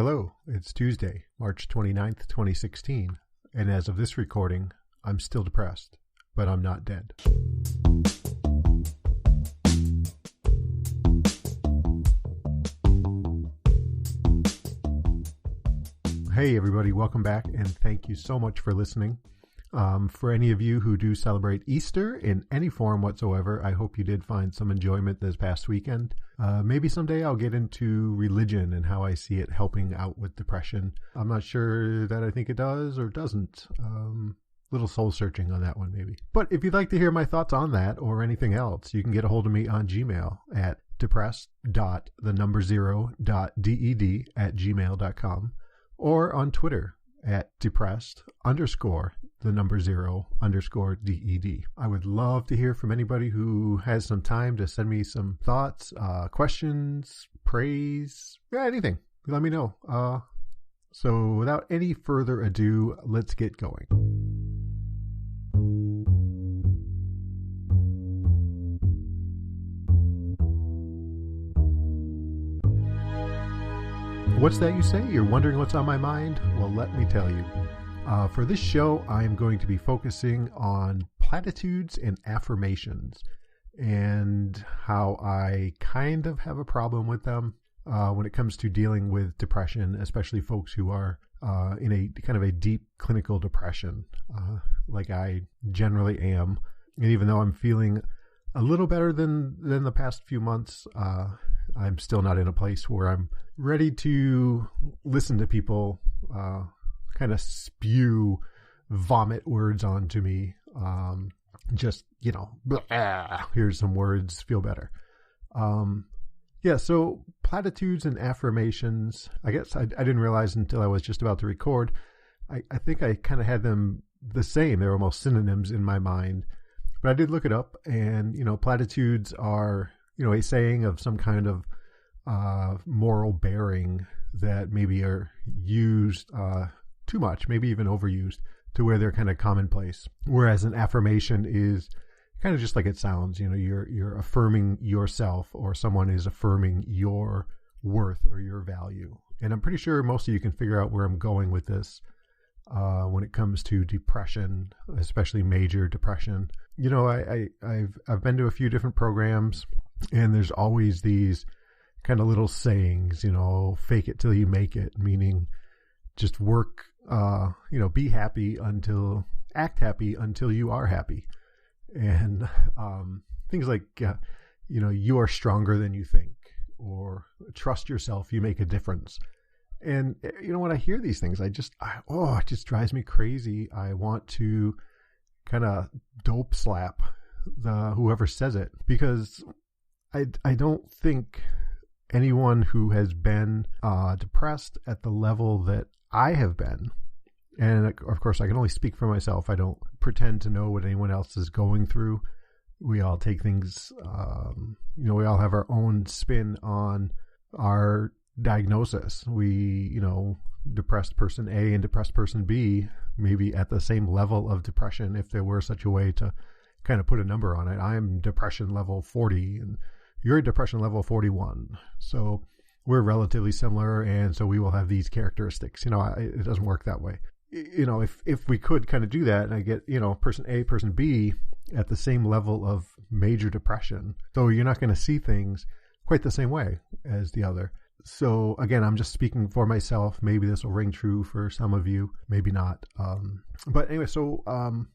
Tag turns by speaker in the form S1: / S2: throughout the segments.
S1: Hello, it's Tuesday, March 29th, 2016, and as of this recording, I'm still depressed, but I'm not dead. Hey everybody, welcome back, and thank you so much for listening. For any of you who do celebrate Easter in any form whatsoever, I hope you did find some enjoyment this past weekend. Maybe someday I'll get into religion and how I see it helping out with depression. I'm not sure that I think it does or doesn't. Little soul searching on that one maybe. But if you'd like to hear my thoughts on that or anything else, you can get a hold of me on Gmail at depressed.0.ded@gmail.com or on Twitter at depressed_0_ded. I would love to hear from anybody who has some time to send me some thoughts, questions, praise, anything. Let me know. So without any further ado, let's get going. What's that you say? You're wondering what's on my mind? Well, let me tell you. For this show, I am going to be focusing on platitudes and affirmations and how I kind of have a problem with them when it comes to dealing with depression, especially folks who are in a kind of a deep clinical depression, like I generally am. And even though I'm feeling a little better than the past few months, I'm still not in a place where I'm ready to listen to people kind of spew vomit words onto me. Just, here's some words, feel better. So platitudes and affirmations, I guess I didn't realize until I was just about to record. I think I kind of had them the same. They're almost synonyms in my mind. But I did look it up, and, platitudes are, a saying of some kind of moral bearing that maybe are used too much, maybe even overused, to where they're kind of commonplace. Whereas an affirmation is kind of just like it sounds. You're affirming yourself, or someone is affirming your worth or your value. And I'm pretty sure most of you can figure out where I'm going with this when it comes to depression, especially major depression. I've been to a few different programs, and there's always these kind of little sayings, fake it till you make it, meaning just work, be happy act happy until you are happy. And things like, you are stronger than you think, or trust yourself, you make a difference. And, when I hear these things, it just drives me crazy. I want to kind of dope slap whoever says it, because I don't think anyone who has been depressed at the level that I have been, and of course I can only speak for myself. I don't pretend to know what anyone else is going through. We all take things, we all have our own spin on our diagnosis. We, depressed person A and depressed person B maybe at the same level of depression, if there were such a way to kind of put a number on it. I'm depression level 40 and you're depression level 41. So we're relatively similar, and so we will have these characteristics. It doesn't work that way. If we could kind of do that, and I get, person A, person B at the same level of major depression, so you're not going to see things quite the same way as the other. So again, I'm just speaking for myself. Maybe this will ring true for some of you, maybe not. But anyway, so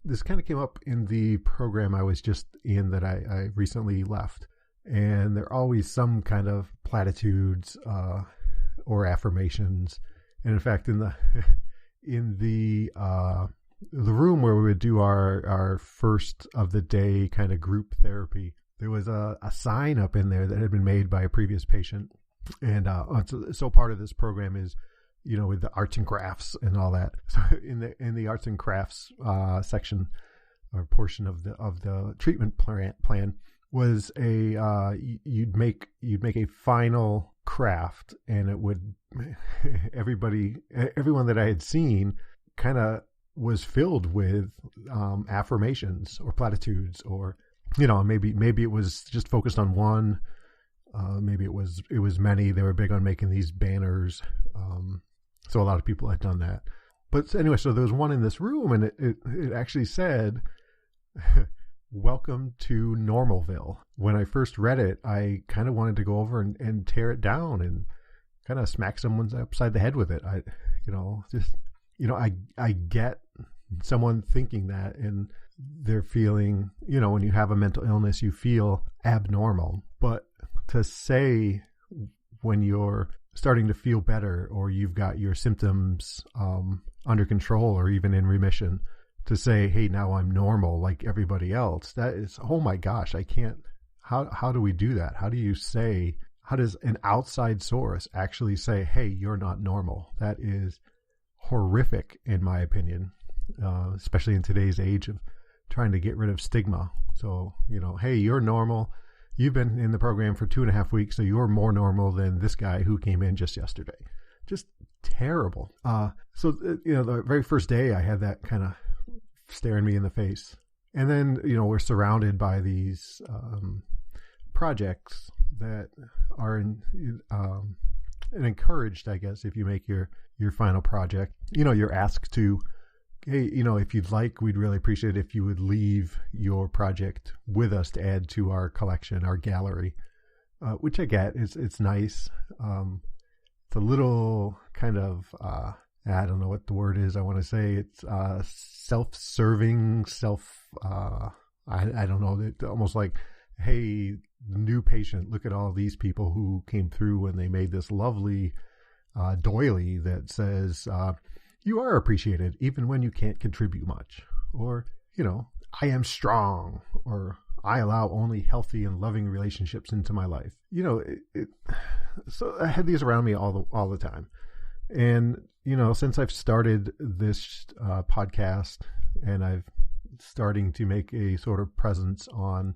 S1: this kind of came up in the program I was just in that I recently left. And there are always some kind of platitudes or affirmations. And in fact, in the room where we would do our first of the day kind of group therapy, there was a sign up in there that had been made by a previous patient. And so part of this program is, with the arts and crafts and all that. So in the arts and crafts section or portion of the treatment plan was you'd make a final craft, and it would everyone that I had seen kind of was filled with affirmations or platitudes, or maybe it was just focused on one Maybe it was many. They were big on making these banners. So a lot of people had done that. But anyway, so there was one in this room, and it actually said, "Welcome to Normalville." When I first read it, I kind of wanted to go over and tear it down and kind of smack someone upside the head with it. I get someone thinking that, and they're feeling, when you have a mental illness, you feel abnormal. But to say when you're starting to feel better, or you've got your symptoms under control, or even in remission, to say, hey, now I'm normal like everybody else, that is, oh my gosh, I can't. How do we do that? How does an outside source actually say, hey, you're not normal? That is horrific, in my opinion, especially in today's age of trying to get rid of stigma. So, hey, you're normal. You've been in the program for 2.5 weeks, so you're more normal than this guy who came in just yesterday. Just terrible. So the very first day I had that kind of staring me in the face. And then, we're surrounded by these projects that are and encouraged, I guess, if you make your final project, you're asked to, hey, if you'd like, we'd really appreciate it if you would leave your project with us to add to our collection, our gallery, which I get. It's nice. It's a little kind of, I don't know what the word is I want to say. It's self-serving, I don't know, it's almost like, hey, new patient, look at all these people who came through and they made this lovely doily that says, you are appreciated even when you can't contribute much. Or, I am strong, or I allow only healthy and loving relationships into my life. So I had these around me all the time. And, since I've started this podcast, and I've starting to make a sort of presence on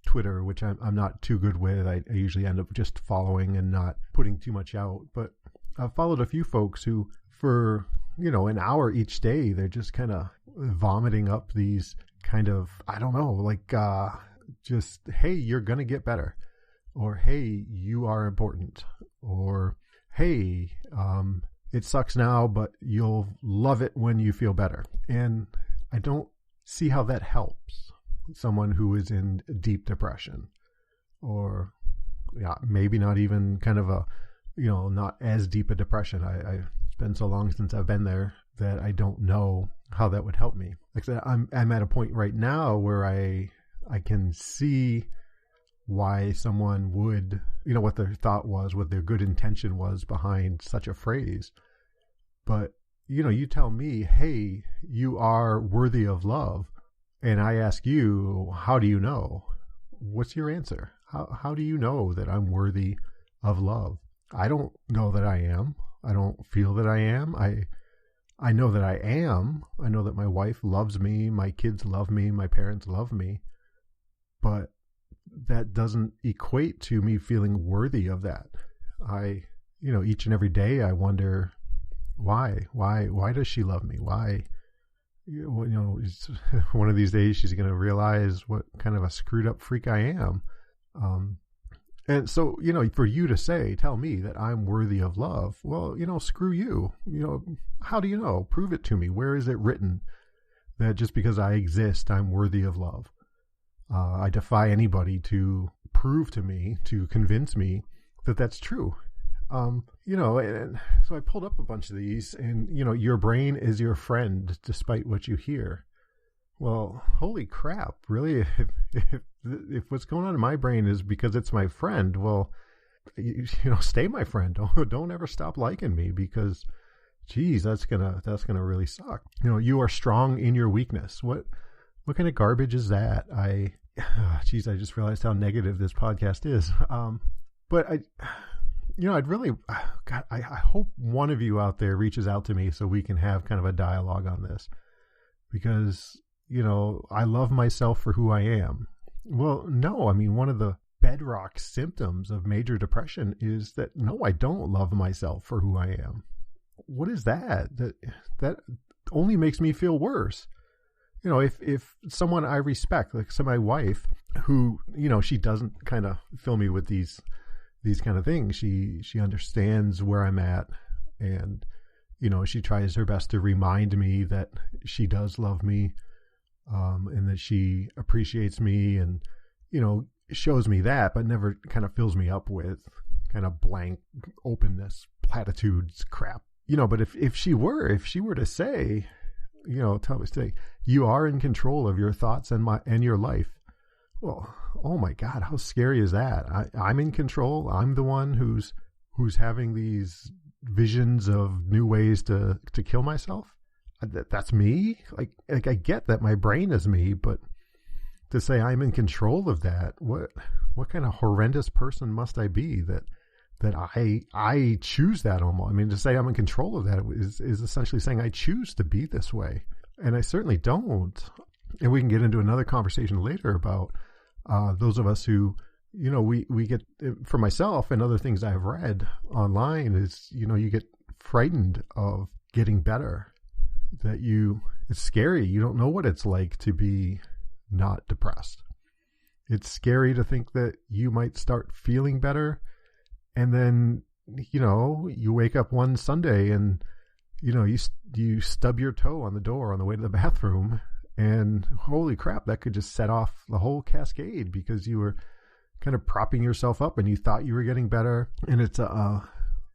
S1: Twitter, which I'm not too good with. I usually end up just following and not putting too much out. But I've followed a few folks who, for an hour each day, they're just kind of vomiting up these kind of, I don't know, like just, hey, you're going to get better, or hey, you are important, or hey, it sucks now, but you'll love it when you feel better. And I don't see how that helps someone who is in deep depression, or maybe not even kind of a, not as deep a depression. It's been so long since I've been there that I don't know how that would help me. Like I said, I'm at a point right now where I can see why someone would, what their thought was, what their good intention was behind such a phrase. But, you tell me, hey, you are worthy of love. And I ask you, how do you know? What's your answer? How do you know that I'm worthy of love? I don't know that I am. I don't feel that I am. I know that I am. I know that my wife loves me. My kids love me. My parents love me. But that doesn't equate to me feeling worthy of that. Each and every day I wonder, why does she love me? Why? One of these days she's going to realize what kind of a screwed up freak I am. And so, for you to say, tell me that I'm worthy of love, well, screw you. How do you know? Prove it to me. Where is it written that just because I exist, I'm worthy of love? I defy anybody to prove to me, to convince me that that's true. And so I pulled up a bunch of these, and, your brain is your friend despite what you hear. Well, holy crap, really? If what's going on in my brain is because it's my friend, well, stay my friend. Don't ever stop liking me, because, geez, that's gonna really suck. You are strong in your weakness. What kind of garbage is that? I just realized how negative this podcast is. But I'd really, God, I hope one of you out there reaches out to me so we can have kind of a dialogue on this, because, I love myself for who I am. Well, no, one of the bedrock symptoms of major depression is that, no, I don't love myself for who I am. What is that? That only makes me feel worse. If someone I respect, like my wife, who, she doesn't kind of fill me with these these kind of things. She understands where I'm at, and she tries her best to remind me that she does love me, and that she appreciates me, and shows me that, but never kind of fills me up with kind of blank openness, platitudes, crap. But if she were to say, say, you are in control of your thoughts and your life. Well, oh my God, how scary is that? I'm in control. I'm the one who's having these visions of new ways to kill myself. That's me. Like I get that my brain is me, but to say I'm in control of that, what kind of horrendous person must I be that I choose that almost? I mean, to say I'm in control of that is essentially saying I choose to be this way. And I certainly don't. And we can get into another conversation later about those of us who, we get, for myself and other things I've read online is, you get frightened of getting better, it's scary. You don't know what it's like to be not depressed. It's scary to think that you might start feeling better. And then, you wake up one Sunday and, you stub your toe on the door on the way to the bathroom, and holy crap, that could just set off the whole cascade because you were kind of propping yourself up and you thought you were getting better. And it's a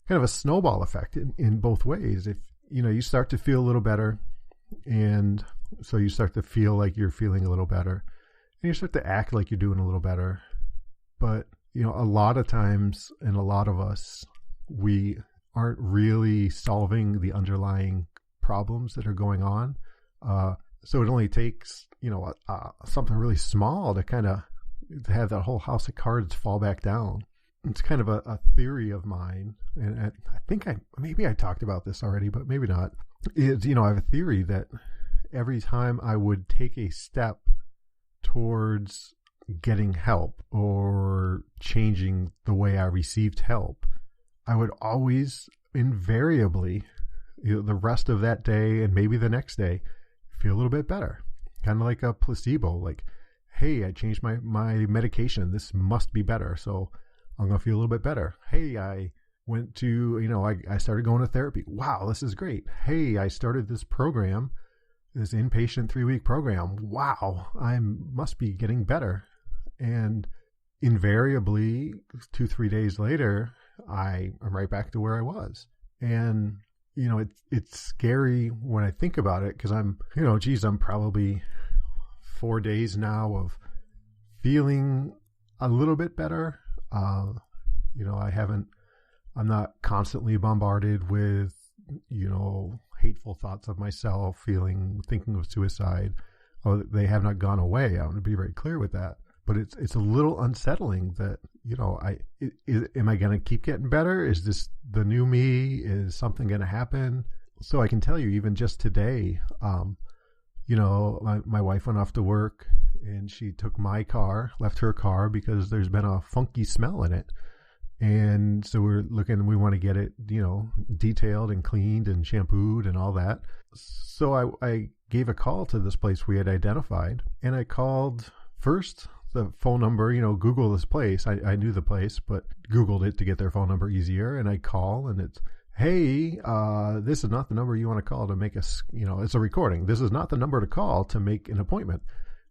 S1: kind of a snowball effect in both ways. If, you start to feel a little better, and so you start to feel like you're feeling a little better, and you start to act like you're doing a little better. But a lot of times, and a lot of us, we aren't really solving the underlying problems that are going on. So it only takes, something really small to kind of have that whole house of cards fall back down. It's kind of a theory of mine. And I think maybe I talked about this already, but maybe not. Is, I have a theory that every time I would take a step towards getting help or changing the way I received help, I would always invariably, the rest of that day and maybe the next day, feel a little bit better. Kind of like a placebo, like, hey, I changed my medication. This must be better. So I'm going to feel a little bit better. Hey, I went to, I started going to therapy. Wow, this is great. Hey, I started this program, this inpatient 3-week program. Wow, I must be getting better. And invariably 2-3 days later, I'm right back to where I was. And, it's scary when I think about it, because I'm probably 4 days now of feeling a little bit better. I'm not constantly bombarded with, hateful thoughts of myself, thinking of suicide. Oh, they have not gone away. I want to be very clear with that. But it's a little unsettling that, am I going to keep getting better? Is this the new me? Is something going to happen? So I can tell you, even just today, my wife went off to work and she took my car, left her car because there's been a funky smell in it. And so we want to get it, detailed and cleaned and shampooed and all that. So I gave a call to this place we had identified, and I called first the phone number, Google this place. I knew the place, but Googled it to get their phone number easier. And I call and it's, hey, this is not the number you want to call to make us, it's a recording. This is not the number to call to make an appointment.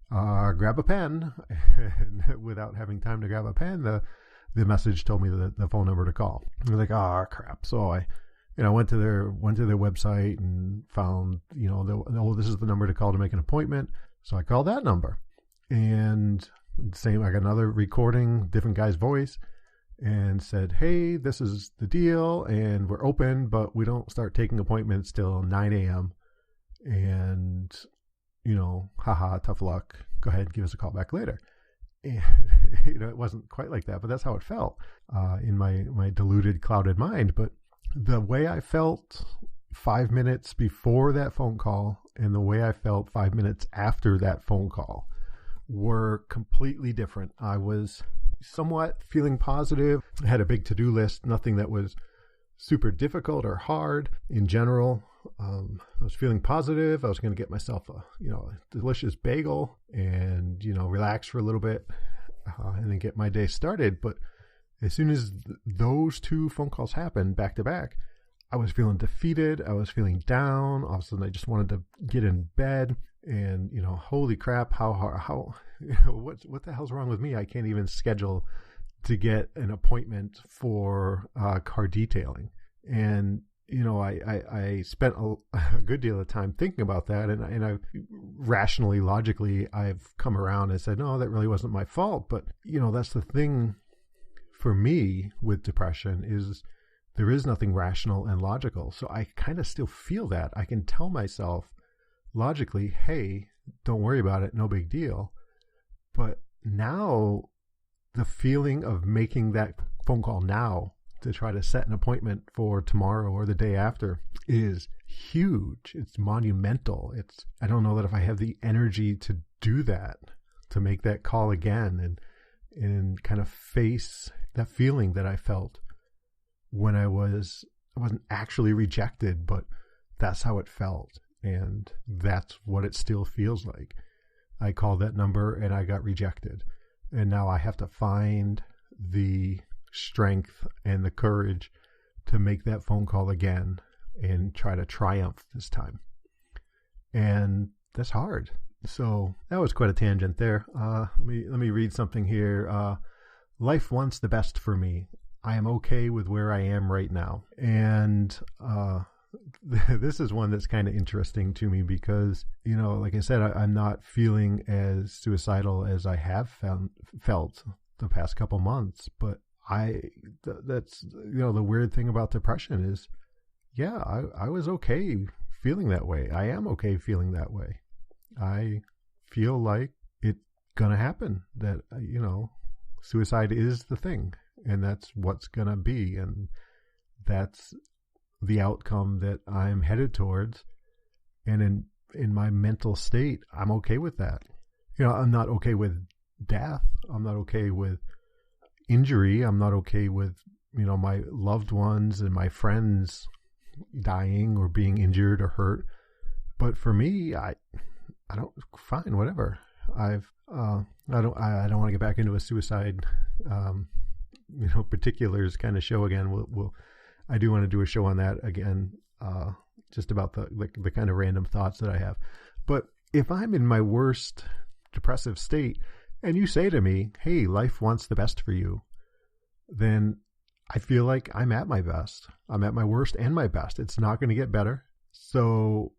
S1: Grab a pen. And without having time to grab a pen, the message told me the phone number to call. I was like, crap. So I went to their website and found, this is the number to call to make an appointment. So I called that number. And I got another recording, different guy's voice, and said, hey, this is the deal, and we're open, but we don't start taking appointments till 9 a.m. And, haha, tough luck. Go ahead, give us a call back later. And, it wasn't quite like that, but that's how it felt in my deluded, clouded mind. But the way I felt 5 minutes before that phone call and the way I felt 5 minutes after that phone call were completely different. I was somewhat feeling positive. I had a big to-do list, nothing that was super difficult or hard in general. I was feeling positive. I was going to get myself a delicious bagel and relax for a little bit and then get my day started. But As soon as those two phone calls happened back to back, I was feeling defeated. I was feeling down. All of a sudden, I just wanted to get in bed and, holy crap, what the hell's wrong with me? I can't even schedule to get an appointment for car detailing. And, I spent a good deal of time thinking about that. And I rationally, logically, I've come around and said, no, that really wasn't my fault. But, that's the thing for me with depression is there is nothing rational and logical. So I kind of still feel that. I can tell myself logically, hey, don't worry about it. No big deal. But now the feeling of making that phone call now to try to set an appointment for tomorrow or the day after is huge. It's monumental. I don't know that if I have the energy to do that, to make that call again and kind of face that feeling that I felt when I wasn't actually rejected, but that's how it felt. And that's what it still feels like. I called that number and I got rejected. And now I have to find the strength and the courage to make that phone call again and try to triumph this time. And that's hard. So that was quite a tangent there. Let me read something here. Life wants the best for me. I am okay with where I am right now. And this is one that's kind of interesting to me because, like I said, I'm not feeling as suicidal as I have felt the past couple months. But that's the weird thing about depression is, yeah, I was okay feeling that way. I am okay feeling that way. I feel like it's going to happen, that, suicide is the thing, and that's what's going to be. And that's the outcome that I'm headed towards. And in my mental state, I'm okay with that. I'm not okay with death. I'm not okay with injury. I'm not okay with, my loved ones and my friends dying or being injured or hurt. But for me, I don't, fine, whatever. I don't want to get back into a suicide, particulars kind of show again. I do want to do a show on that again, just about the kind of random thoughts that I have. But if I'm in my worst depressive state and you say to me, hey, life wants the best for you, then I feel like I'm at my best. I'm at my worst and my best. It's not going to get better. So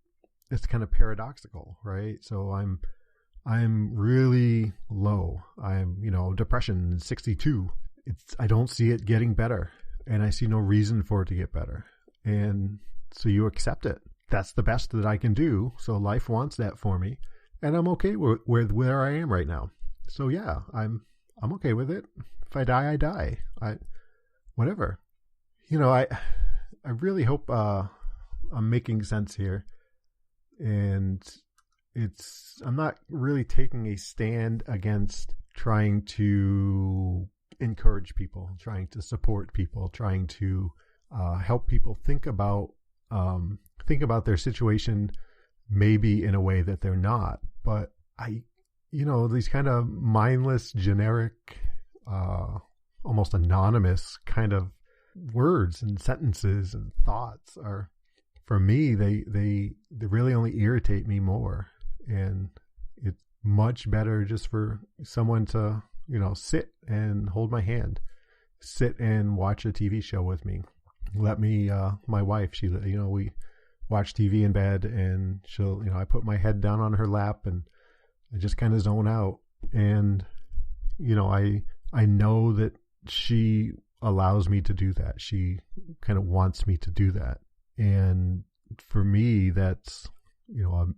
S1: it's kind of paradoxical, right? So I'm really low. I'm, depression 62. I don't see it getting better, and I see no reason for it to get better. And so you accept it. That's the best that I can do. So life wants that for me, and I'm okay with where I am right now. So yeah, I'm okay with it. If I die, I die. Whatever. I really hope I'm making sense here, and I'm not really taking a stand against trying to encourage people, trying to support people, trying to help people think about their situation maybe in a way that they're not. But these kind of mindless, generic, almost anonymous kind of words and sentences and thoughts are, for me, they really only irritate me more. And it's much better just for someone to, sit and hold my hand, sit and watch a TV show with me. Let me, my wife, we watch TV in bed, and she'll, I put my head down on her lap and I just kind of zone out. And, I know that she allows me to do that. She kind of wants me to do that. And for me, that's,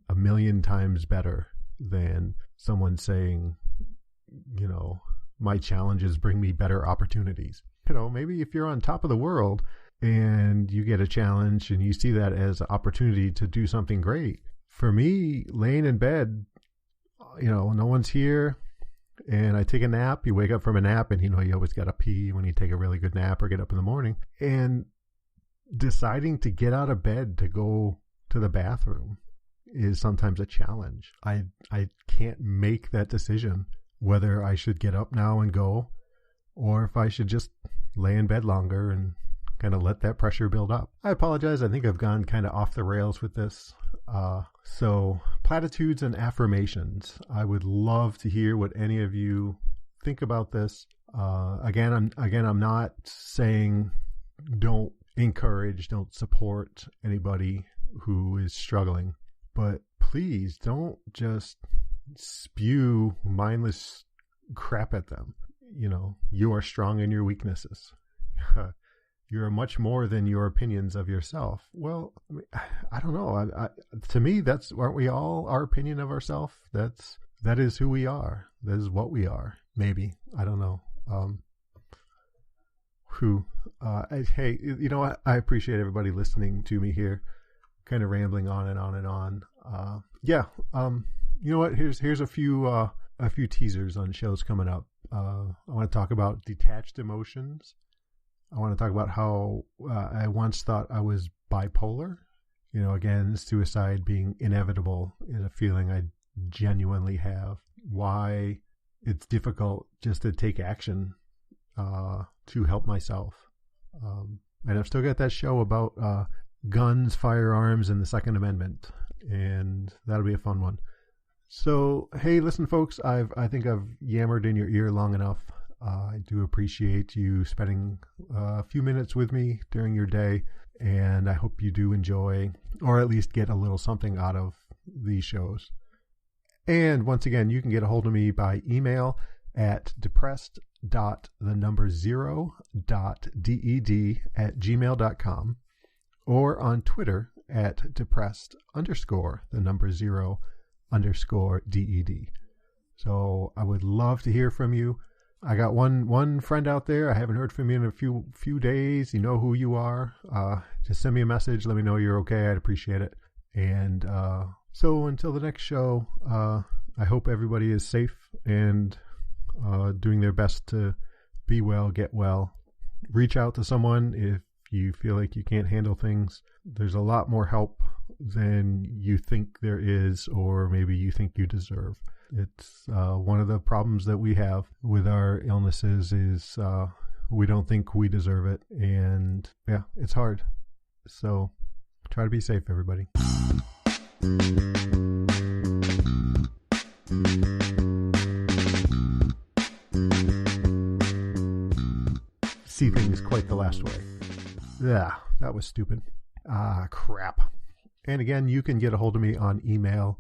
S1: a million times better than someone saying, my challenges bring me better opportunities. Maybe if you're on top of the world and you get a challenge and you see that as an opportunity to do something great. For me, laying in bed, no one's here, and I take a nap. You wake up from a nap and, you always got to pee when you take a really good nap or get up in the morning. And deciding to get out of bed to go to the bathroom is sometimes a challenge. I can't make that decision whether I should get up now and go, or if I should just lay in bed longer and kind of let that pressure build up. I apologize. I think I've gone kind of off the rails with this. So platitudes and affirmations. I would love to hear what any of you think about this. Again, I'm not saying don't encourage, don't support anybody who is struggling, but please don't just spew mindless crap at them. You are strong in your weaknesses. You're much more than your opinions of yourself. Well, I don't know. To me, aren't we all our opinion of ourselves? That is who we are. That is what we are. Maybe. I don't know. Hey, you know what? I appreciate everybody listening to me here, kind of rambling on and on and on. You know what? Here's a few teasers on shows coming up. I want to talk about detached emotions. I want to talk about how I once thought I was bipolar. Again, suicide being inevitable is a feeling I genuinely have. Why it's difficult just to take action to help myself. And I've still got that show about guns, firearms, and the Second Amendment, and that'll be a fun one. So, hey, listen, folks, I think I've yammered in your ear long enough. I do appreciate you spending a few minutes with me during your day, and I hope you do enjoy, or at least get a little something out of these shows. And once again, you can get a hold of me by email at depressed.0.ded@gmail.com, or on Twitter at depressed_0_DED. So I would love to hear from you. I got one friend out there. I haven't heard from you in a few days. You know who you are. Just send me a message. Let me know you're okay. I'd appreciate it. And so until the next show, I hope everybody is safe and doing their best to be well, get well. Reach out to someone if you feel like you can't handle things. There's a lot more help than you think there is, or maybe you think you deserve. It's one of the problems that we have with our illnesses is we don't think we deserve it. And yeah, it's hard. So try to be safe, everybody. See things quite the last way. Yeah, that was stupid. Crap. And again, you can get a hold of me on email.